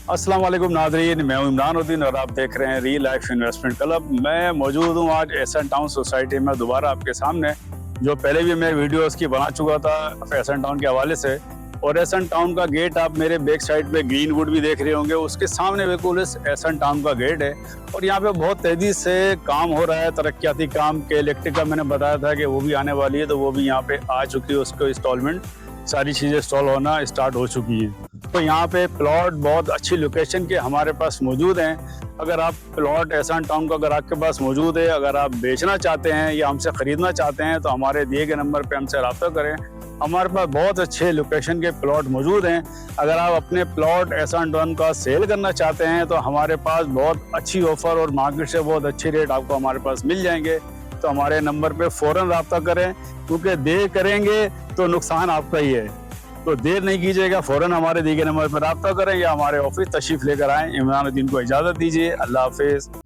अस्सलाम वालेकुम नाज़रीन, मैं हूं इमरान उद्दीन और आप देख रहे हैं रियल लाइफ इन्वेस्टमेंट क्लब। मैं मौजूद हूं आज एहसन टाउन सोसाइटी में दोबारा आपके सामने, जो पहले भी मैं वीडियो उसकी बना चुका था एहसन टाउन के हवाले से। और एहसन टाउन का गेट आप मेरे बैक साइड पे ग्रीन वुड भी देख रहे होंगे, उसके सामने बिल्कुल इस एहसन टाउन का गेट है। और यहाँ पे बहुत तेज़ी से काम हो रहा है, तरक्याती काम के। इलेक्ट्रिक का मैंने बताया था कि वो भी आने वाली है, तो वो भी यहाँ पे आ चुकी है, उसको इंस्टॉलमेंट सारी चीज़ें इंस्टॉल होना स्टार्ट हो चुकी हैं। तो यहाँ पे प्लॉट बहुत अच्छी लोकेशन के हमारे पास मौजूद हैं। अगर आप प्लॉट एहसन टाउन का अगर आपके पास मौजूद है, अगर आप बेचना चाहते हैं या हमसे ख़रीदना चाहते हैं, तो हमारे दिए गए नंबर पे हमसे रब्ता करें। हमारे पास बहुत अच्छे लोकेशन के प्लॉट मौजूद हैं। अगर आप अपने प्लॉट एहसन टाउन का सेल करना चाहते हैं, तो हमारे पास बहुत अच्छी ऑफ़र और मार्केट से बहुत अच्छी रेट आपको हमारे पास मिल जाएंगे। तो हमारे नंबर पे फ़ौरन रब्ता करें, क्योंकि देर करेंगे तो नुकसान आपका ही है। तो देर नहीं कीजिएगा, फ़ौरन हमारे दिए गए नंबर पर रब्ता करें या हमारे ऑफिस तशरीफ़ लेकर आएँ। इमरान उद्दीन को इजाज़त दीजिए। अल्लाह हाफ़िज़।